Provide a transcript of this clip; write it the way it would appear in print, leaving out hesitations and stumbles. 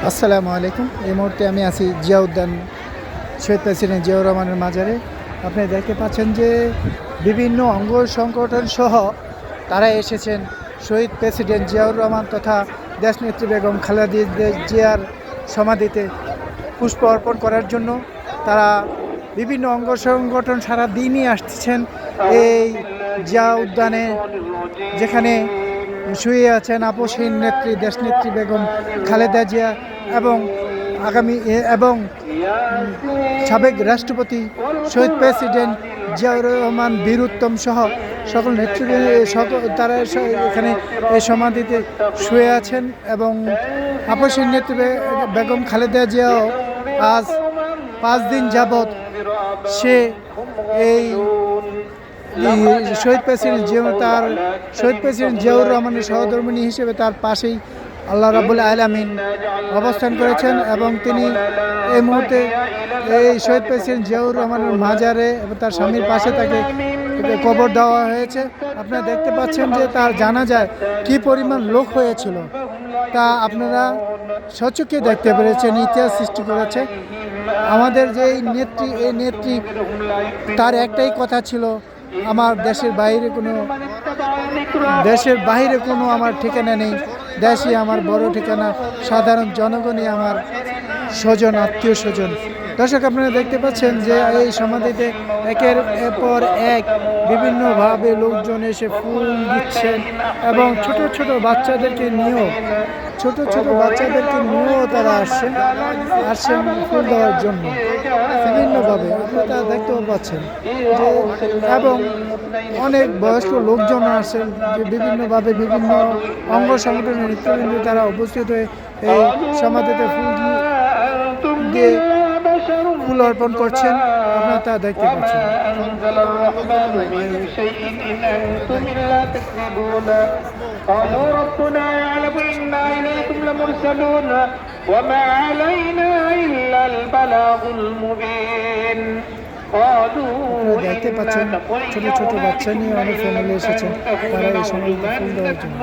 আসসালামু আলাইকুম। এই মুহূর্তে আমি আছি জিয়া উদ্যান শহীদ প্রেসিডেন্ট জিয়াউর রহমানের মাজারে। আপনি দেখতে পাচ্ছেন যে বিভিন্ন অঙ্গ সংগঠন সহ তারা এসেছেন শহীদ প্রেসিডেন্ট জিয়াউর রহমান তথা দেশনেত্রী বেগম খালেদা জিয়ার সমাধিতে পুষ্প অর্পণ করার জন্য। তারা বিভিন্ন অঙ্গ সংগঠন সারা দিনই আসছেন এই জিয়া উদ্যানে, যেখানে শুয়ে আছেন আপসহীন নেত্রী দেশনেত্রী বেগম খালেদা জিয়া এবং সাবেক রাষ্ট্রপতি শহীদ প্রেসিডেন্ট জিয়াউর রহমান বীর উত্তম সহ সকল তারা এখানে এই সমাধিতে শুয়ে আছেন। এবং আপসহীন নেত্রী বেগম খালেদা জিয়াও আজ 5 দিন যাবৎ সে এই শহীদ প্রেসিডেন্ট জিয়াউর রহমানের সহধর্মিণী হিসেবে তার পাশেই আল্লাহ রাব্বুল আলামিন অবস্থান করেছেন। এবং তিনি এই মুহূর্তে এই শহীদ প্রেসিডেন্ট জিয়াউর রহমানের মাজারে এবং তার স্বামীর পাশে তাকে কবর দেওয়া হয়েছে। আপনারা দেখতে পাচ্ছেন যে তার জানাজায় কী পরিমাণ লোক হয়েছিল তা আপনারা সচক্ষে দেখতে পেরেছেন। ইতিহাস সৃষ্টি করেছে আমাদের যে এই নেত্রী তার একটাই কথা ছিল, আমার দেশের বাইরে কোনো আমার ঠিকানা নেই, দেশই আমার বড় ঠিকানা, সাধারণ জনগণই আমার স্বজন, আত্মীয় স্বজন। দর্শক, আপনারা দেখতে পাচ্ছেন যে এই সমাধিতে একের পর এক বিভিন্নভাবে লোকজন এসে ফুল দিচ্ছেন এবং ছোট ছোট বাচ্চাদেরকে নিয়েও তারা আসছেন ফুল দেওয়ার জন্য বিভিন্নভাবে। আপনারা তা দেখতেও পাচ্ছেন এবং অনেক বয়স্ক লোকজন আসেন যে বিভিন্নভাবে বিভিন্ন অঙ্গ সংগঠনের নেতৃবৃন্দ তারা উপস্থিত হয়ে এই সমাধিতে ফুল অর্পণ করছেন। আপনারা তা দেখতে পাচ্ছেন। قالوا ربنا يعلم إنا إليكم لمرسلون وما علينا إلا البلاغ المبين দেখতে পাচ্ছেন ছোট ছোট বাচ্চা নিয়ে অনেক ফ্যামিলি এসেছেন, তারা এই সময় ফুল দেওয়ার জন্য।